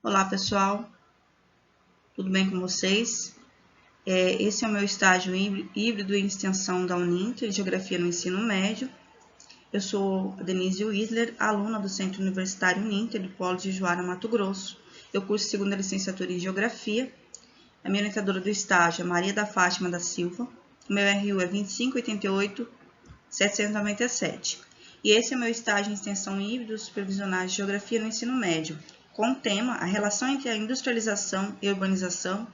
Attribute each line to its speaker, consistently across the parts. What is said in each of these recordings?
Speaker 1: Olá pessoal, tudo bem com vocês? Esse é o meu estágio híbrido em extensão da Uninter, de Geografia no Ensino Médio. Eu sou a Denise Wisler, aluna do Centro Universitário Uninter, do Polo de Juara, Mato Grosso. Eu curso segunda licenciatura em Geografia. A minha orientadora do estágio é Maria da Fátima da Silva. O meu RU é 2588797. E esse é o meu estágio em extensão híbrido supervisional de Geografia no Ensino Médio, com o tema a relação entre a industrialização e a urbanização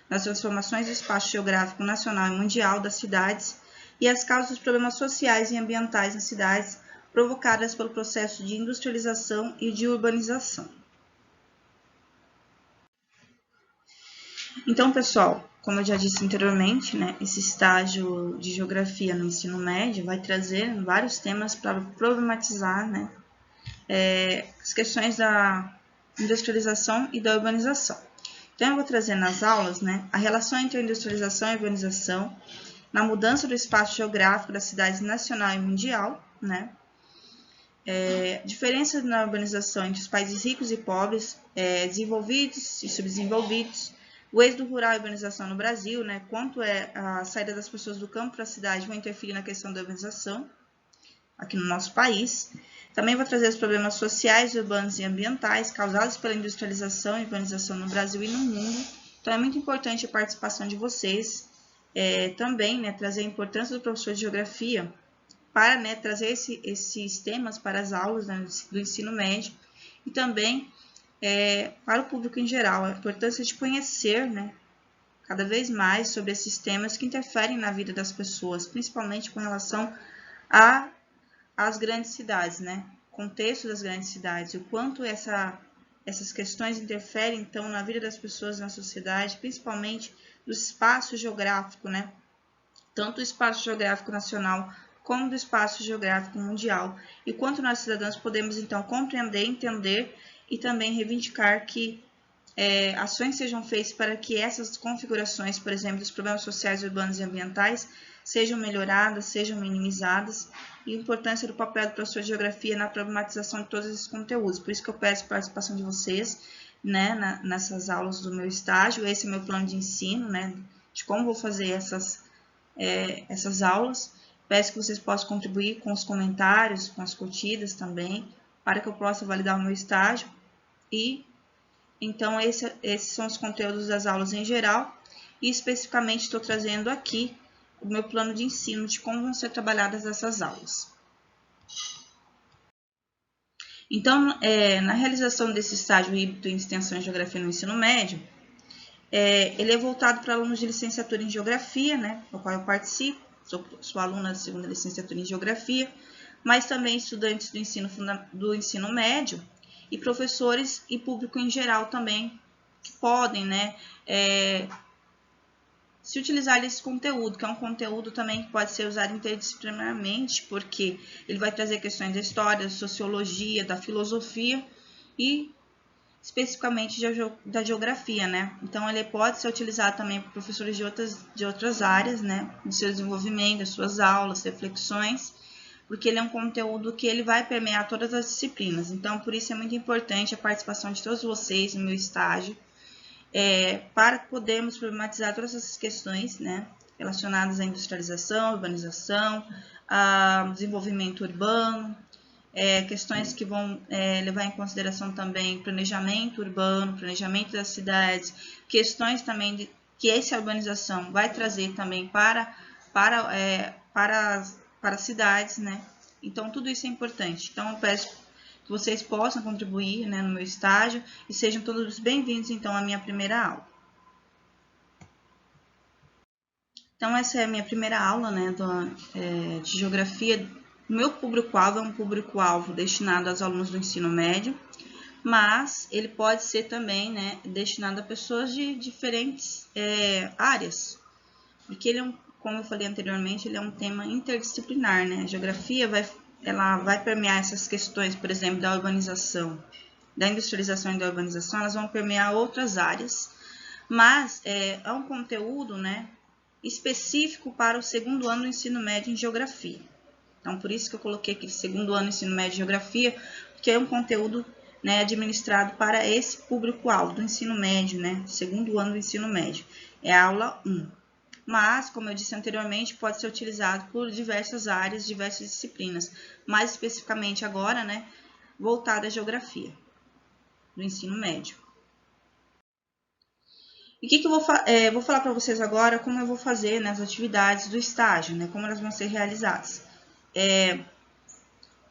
Speaker 1: nas transformações do espaço geográfico nacional e mundial das cidades e as causas dos problemas sociais e ambientais nas cidades provocadas pelo processo de industrialização e de urbanização. Então, pessoal, como eu já disse anteriormente, né, esse estágio de geografia no ensino médio vai trazer vários temas para problematizar, né, as questões da industrialização e da urbanização. Então, eu vou trazer nas aulas, né, a relação entre a industrialização e a urbanização, na mudança do espaço geográfico das cidades nacional e mundial, né, diferença na urbanização entre os países ricos e pobres, desenvolvidos e subdesenvolvidos, o êxodo rural e urbanização no Brasil, né, quanto a saída das pessoas do campo para a cidade vão interferir na questão da urbanização aqui no nosso país. Também vou trazer os problemas sociais, urbanos e ambientais causados pela industrialização e urbanização no Brasil e no mundo. Então, é muito importante a participação de vocês. Também, né, trazer a importância do professor de geografia para, né, trazer esses temas para as aulas, né, do ensino médio e também para o público em geral, a importância de conhecer, né, cada vez mais sobre esses temas que interferem na vida das pessoas, principalmente com relação às grandes cidades, né, contexto das grandes cidades, o quanto essas questões interferem, então, na vida das pessoas na sociedade, principalmente do espaço geográfico, né, tanto o espaço geográfico nacional como do espaço geográfico mundial, e quanto nós cidadãos podemos, então, compreender, entender e também reivindicar que ações sejam feitas para que essas configurações, por exemplo, dos problemas sociais, urbanos e ambientais, sejam melhoradas, sejam minimizadas, e a importância do papel do professor de geografia na problematização de todos esses conteúdos. Por isso que eu peço a participação de vocês, né, nessas aulas do meu estágio. Esse é o meu plano de ensino, né, de como vou fazer essas aulas. Peço que vocês possam contribuir com os comentários, com as curtidas também, para que eu possa validar o meu estágio. E, então, esses são os conteúdos das aulas em geral. E, especificamente, estou trazendo aqui o meu plano de ensino de como vão ser trabalhadas essas aulas. Então, na realização desse estágio híbrido em extensão em geografia no ensino médio, ele é voltado para alunos de licenciatura em geografia, né, do qual eu participo. Sou aluna da segunda licenciatura em Geografia, mas também estudantes do ensino médio e professores e público em geral também que podem, né, se utilizar desse conteúdo, que é um conteúdo também que pode ser usado interdisciplinarmente, porque ele vai trazer questões da história, da sociologia, da filosofia e especificamente da geografia, né? Então, ele pode ser utilizado também por professores de outras áreas, né? Do seu desenvolvimento, das suas aulas, reflexões, porque ele é um conteúdo que ele vai permear todas as disciplinas. Então, por isso é muito importante a participação de todos vocês no meu estágio, para podermos problematizar todas essas questões, né? Relacionadas à industrialização, urbanização, ao desenvolvimento urbano, questões que vão levar em consideração também planejamento urbano, planejamento das cidades, questões também que essa urbanização vai trazer também para as cidades, né? Então, tudo isso é importante. Então, eu peço que vocês possam contribuir, né, no meu estágio e sejam todos bem-vindos, então, à minha primeira aula. Então, essa é a minha primeira aula, né, de geografia. O meu público-alvo é um público-alvo destinado aos alunos do ensino médio, mas ele pode ser também, né, destinado a pessoas de diferentes áreas, porque ele como eu falei anteriormente, ele é um tema interdisciplinar, né? A geografia ela vai permear essas questões, por exemplo, da urbanização, da industrialização e da urbanização, elas vão permear outras áreas, mas é um conteúdo, né, específico para o segundo ano do ensino médio em geografia. Então, por isso que eu coloquei aqui segundo ano do ensino médio de geografia, porque é um conteúdo né, administrado para esse público-alvo do ensino médio, né, segundo ano do ensino médio. É a aula 1. Mas, como eu disse anteriormente, pode ser utilizado por diversas áreas, diversas disciplinas, mais especificamente agora, né, voltada à geografia do ensino médio. E o que eu vou falar para vocês agora como eu vou fazer, né, as atividades do estágio, né, como elas vão ser realizadas.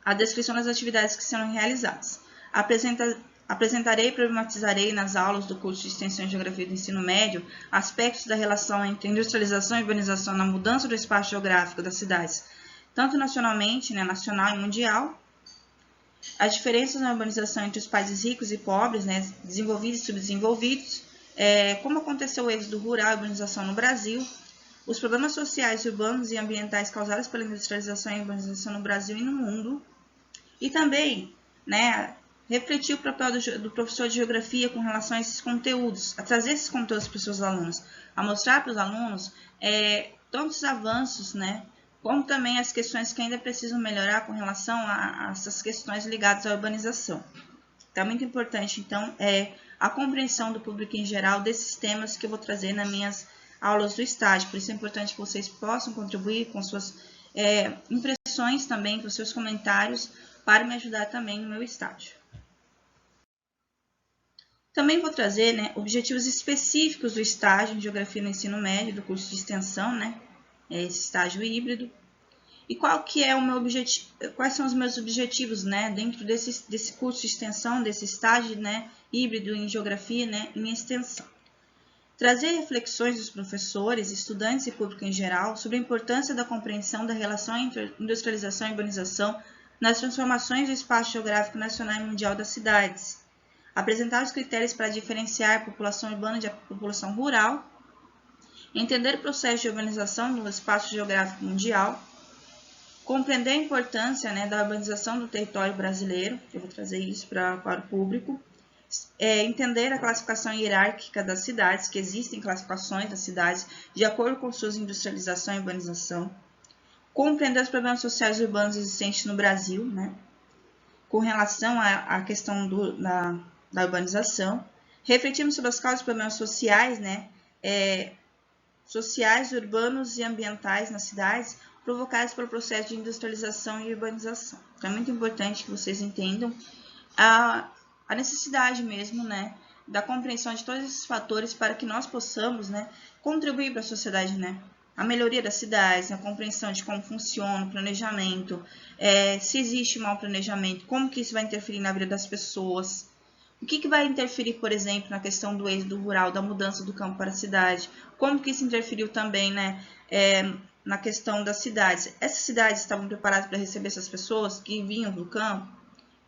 Speaker 1: A descrição das atividades que serão realizadas. Apresentarei e problematizarei nas aulas do curso de Extensão e Geografia do Ensino Médio aspectos da relação entre industrialização e urbanização na mudança do espaço geográfico das cidades, tanto nacionalmente, né, nacional e mundial, as diferenças na urbanização entre os países ricos e pobres, né, desenvolvidos e subdesenvolvidos, como aconteceu o êxodo rural e urbanização no Brasil, os problemas sociais, urbanos e ambientais causados pela industrialização e urbanização no Brasil e no mundo, e também, né, refletir o papel do professor de geografia com relação a esses conteúdos, a trazer esses conteúdos para os seus alunos, a mostrar para os alunos tanto os avanços, né, como também as questões que ainda precisam melhorar com relação a essas questões ligadas à urbanização. Então, é muito importante, então, a compreensão do público em geral desses temas que eu vou trazer nas minhas aulas do estágio. Por isso é importante que vocês possam contribuir com suas impressões também, com seus comentários, para me ajudar também no meu estágio. Também vou trazer, né, objetivos específicos do estágio em Geografia no Ensino Médio, do curso de extensão, né, esse estágio híbrido. E qual que é o meu objetivo, quais são os meus objetivos, né, dentro desse curso de extensão, desse estágio, né, híbrido em Geografia, né, em extensão. Trazer reflexões dos professores, estudantes e público em geral sobre a importância da compreensão da relação entre industrialização e urbanização nas transformações do espaço geográfico nacional e mundial das cidades. Apresentar os critérios para diferenciar a população urbana da população rural. Entender o processo de urbanização no espaço geográfico mundial. Compreender a importância, né, da urbanização do território brasileiro. Eu vou trazer isso para o público. Entender a classificação hierárquica das cidades, que existem classificações das cidades de acordo com suas industrialização e urbanização. Compreender os problemas sociais urbanos existentes no Brasil, né, com relação à questão da urbanização. Refletimos sobre as causas dos problemas sociais, né, sociais, urbanos e ambientais nas cidades, provocados pelo processo de industrialização e urbanização. Então, é muito importante que vocês entendam a necessidade mesmo, né, da compreensão de todos esses fatores para que nós possamos, né, contribuir para a sociedade, né, a melhoria das cidades, a compreensão de como funciona o planejamento, se existe mau planejamento, como que isso vai interferir na vida das pessoas, o que vai interferir, por exemplo, na questão do êxodo rural, da mudança do campo para a cidade, como que isso interferiu também, né, na questão das cidades. Essas cidades estavam preparadas para receber essas pessoas que vinham do campo?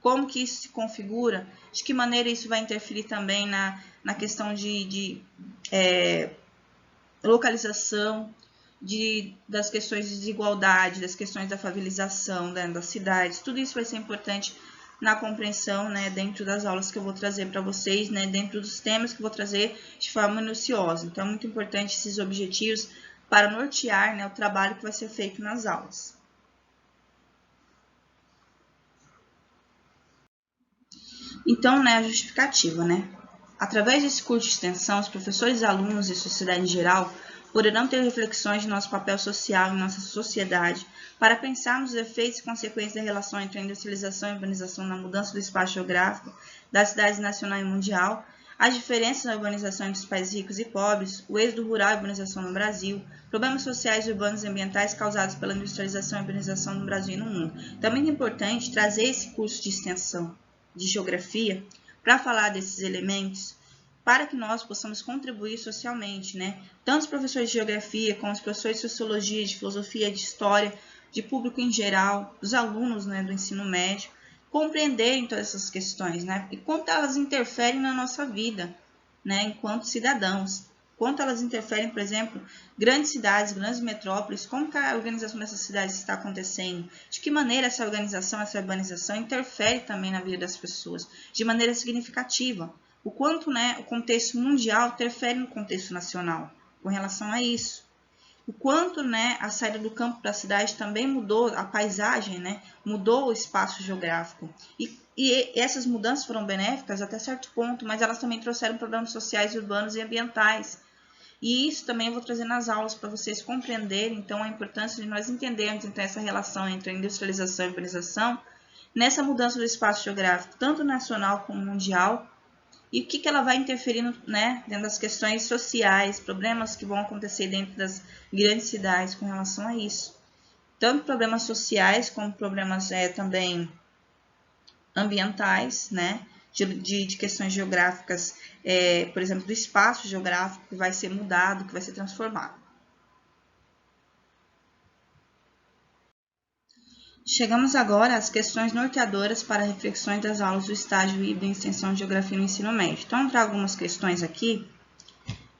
Speaker 1: Como que isso se configura? De que maneira isso vai interferir também na questão de localização, das questões de desigualdade, das questões da favelização, né, das cidades. Tudo isso vai ser importante na compreensão, né, dentro das aulas que eu vou trazer para vocês, né, dentro dos temas que eu vou trazer de forma minuciosa. Então, é muito importante esses objetivos para nortear, né, o trabalho que vai ser feito nas aulas. Então, né, a justificativa, né? Através desse curso de extensão, os professores, alunos e sociedade em geral poderão ter reflexões de nosso papel social em nossa sociedade para pensar nos efeitos e consequências da relação entre a industrialização e a urbanização na mudança do espaço geográfico das cidades nacional e mundial, as diferenças na urbanização entre os países ricos e pobres, o êxodo rural e a urbanização no Brasil, problemas sociais, urbanos e ambientais causados pela industrialização e urbanização no Brasil e no mundo. Então, é muito importante trazer esse curso de extensão de geografia para falar desses elementos, para que nós possamos contribuir socialmente, né? Tanto os professores de geografia, como os professores de sociologia, de filosofia, de história, de público em geral, os alunos, né, do ensino médio, compreenderem todas essas questões, né? E quanto elas interferem na nossa vida, né, enquanto cidadãos. Quanto elas interferem, por exemplo, grandes cidades, grandes metrópoles, como que a organização dessas cidades está acontecendo, de que maneira essa organização, essa urbanização interfere também na vida das pessoas, de maneira significativa. O quanto, né, o contexto mundial interfere no contexto nacional com relação a isso. o quanto, né, a saída do campo para a cidade também mudou a paisagem, né, mudou o espaço geográfico. E essas mudanças foram benéficas até certo ponto, mas elas também trouxeram problemas sociais, urbanos e ambientais. E isso também eu vou trazer nas aulas para vocês compreenderem, então, a importância de nós entendermos então, essa relação entre a industrialização e a urbanização, nessa mudança do espaço geográfico, tanto nacional como mundial, e o que ela vai interferindo, né, dentro das questões sociais, problemas que vão acontecer dentro das grandes cidades com relação a isso. Tanto problemas sociais como problemas também ambientais, né, de questões geográficas, por exemplo, do espaço geográfico que vai ser mudado, que vai ser transformado. Chegamos agora às questões norteadoras para reflexões das aulas do estágio híbrido em extensão de geografia no ensino médio. Então, eu trago algumas questões aqui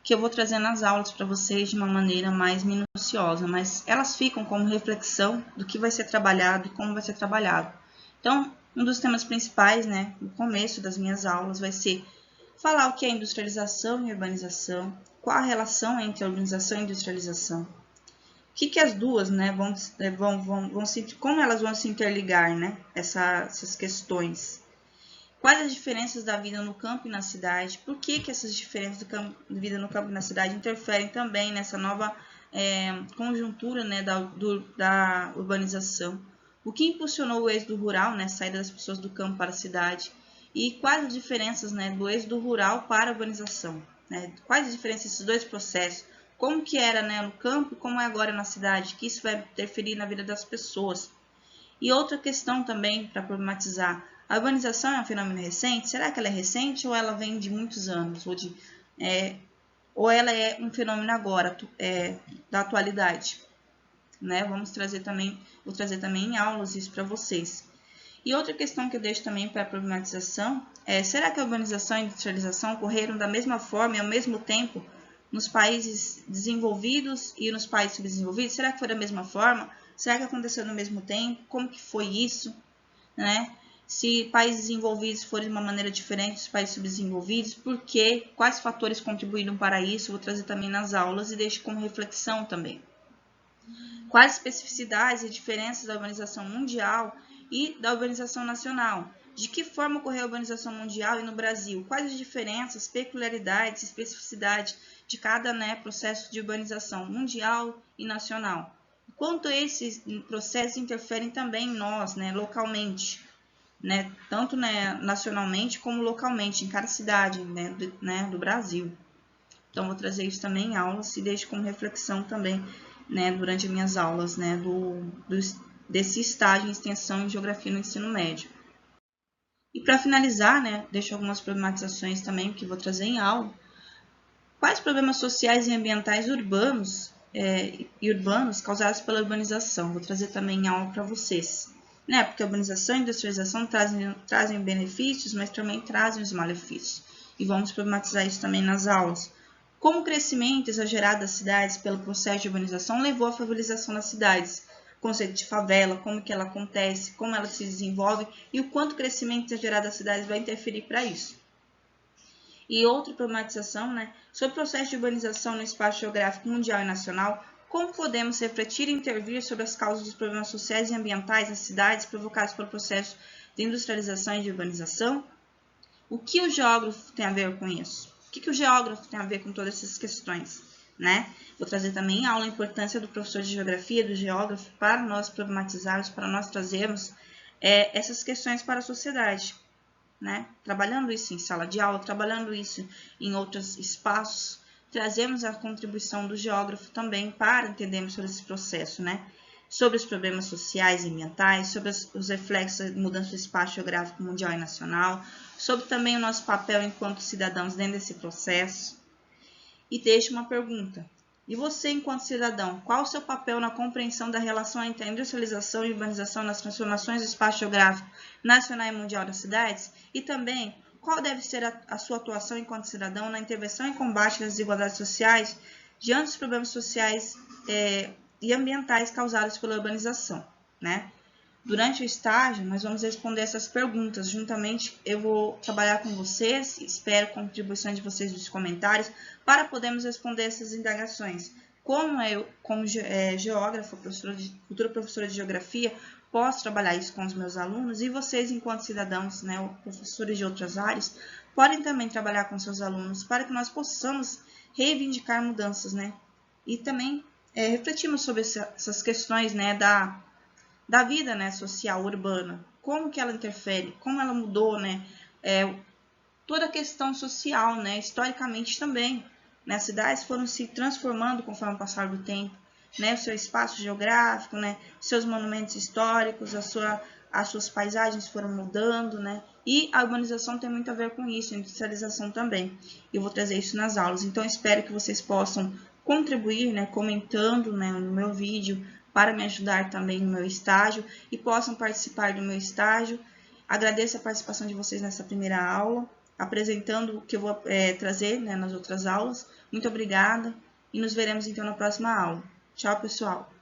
Speaker 1: que eu vou trazer nas aulas para vocês de uma maneira mais minuciosa, mas elas ficam como reflexão do que vai ser trabalhado e como vai ser trabalhado. Então, um dos temas principais, né, no começo das minhas aulas, vai ser falar o que é industrialização e urbanização, qual a relação entre a urbanização e a industrialização, o que as duas, né, como elas vão se interligar, né, essas questões. Quais as diferenças da vida no campo e na cidade? Por que essas diferenças da vida no campo e na cidade interferem também nessa nova conjuntura, né, da urbanização? O que impulsionou o êxodo rural, né, a saída das pessoas do campo para a cidade? E quais as diferenças, né, do êxodo rural para a urbanização? Né? Quais as diferenças desses dois processos? Como que era, né, no campo e como é agora na cidade? Que isso vai interferir na vida das pessoas? E outra questão também para problematizar. A urbanização é um fenômeno recente? Será que ela é recente ou ela vem de muitos anos? Ou ela é um fenômeno agora, da atualidade? Né? Vou trazer também em aulas isso para vocês. E outra questão que eu deixo também para a problematização é: será que a urbanização e a industrialização ocorreram da mesma forma e ao mesmo tempo nos países desenvolvidos e nos países subdesenvolvidos? Será que foi da mesma forma? Será que aconteceu no mesmo tempo? Como que foi isso? Né? Se países desenvolvidos forem de uma maneira diferente dos países subdesenvolvidos, por quê? Quais fatores contribuíram para isso? Vou trazer também nas aulas e deixo como reflexão também. Quais especificidades e diferenças da urbanização mundial e da urbanização nacional? De que forma ocorreu a urbanização mundial e no Brasil? Quais as diferenças, peculiaridades, especificidades de cada, né, processo de urbanização mundial e nacional? Quanto esses processos interferem também em nós, né, localmente, né, tanto, né, nacionalmente como localmente, em cada cidade, né, do Brasil. Então, vou trazer isso também em aulas e deixo como reflexão também, né, durante as minhas aulas, né, desse estágio em extensão em geografia no ensino médio. E para finalizar, né, deixo algumas problematizações também que vou trazer em aula. Quais problemas sociais e ambientais urbanos causados pela urbanização? Vou trazer também em aula para vocês. Né? Porque a urbanização e a industrialização trazem benefícios, mas também trazem os malefícios. E vamos problematizar isso também nas aulas. Como o crescimento exagerado das cidades pelo processo de urbanização levou à favelização das cidades? O conceito de favela, como que ela acontece, como ela se desenvolve e o quanto o crescimento exagerado das cidades vai interferir para isso. E outra problematização, né, sobre o processo de urbanização no espaço geográfico mundial e nacional, como podemos refletir e intervir sobre as causas dos problemas sociais e ambientais nas cidades provocados pelo processo de industrialização e de urbanização? O que o geógrafo tem a ver com isso? O que o geógrafo tem a ver com todas essas questões? Né? Vou trazer também em aula a importância do professor de geografia, do geógrafo, para nós problematizarmos, para nós trazermos essas questões para a sociedade. Né? Trabalhando isso em sala de aula, trabalhando isso em outros espaços, trazemos a contribuição do geógrafo também para entendermos sobre esse processo, né? Sobre os problemas sociais e ambientais, sobre os reflexos da mudança do espaço geográfico mundial e nacional, sobre também o nosso papel enquanto cidadãos dentro desse processo. E deixo uma pergunta: e você, enquanto cidadão, qual o seu papel na compreensão da relação entre a industrialização e urbanização nas transformações do espaço geográfico nacional e mundial das cidades? E também, qual deve ser a sua atuação enquanto cidadão na intervenção e combate às desigualdades sociais diante dos problemas sociais e ambientais causados pela urbanização, né? Durante o estágio, nós vamos responder essas perguntas. Juntamente, eu vou trabalhar com vocês, espero contribuições de vocês nos comentários, para podermos responder essas indagações. como eu, como geógrafa, futura professora de geografia, posso trabalhar isso com os meus alunos, e vocês, enquanto cidadãos, né, ou professores de outras áreas, podem também trabalhar com seus alunos para que nós possamos reivindicar mudanças, né? E também refletirmos sobre essas questões, né, da vida, né, social, urbana, como que ela interfere, como ela mudou, né, toda a questão social, né, historicamente também, né, as cidades foram se transformando conforme o passar do tempo, né, o seu espaço geográfico, né, seus monumentos históricos, as suas paisagens foram mudando, né, e a urbanização tem muito a ver com isso, a industrialização também. Eu vou trazer isso nas aulas, então espero que vocês possam contribuir, né, comentando, né, no meu vídeo, para me ajudar também no meu estágio, e possam participar do meu estágio. Agradeço a participação de vocês nessa primeira aula, apresentando o que eu vou trazer, né, nas outras aulas. Muito obrigada e nos veremos então na próxima aula. Tchau, pessoal!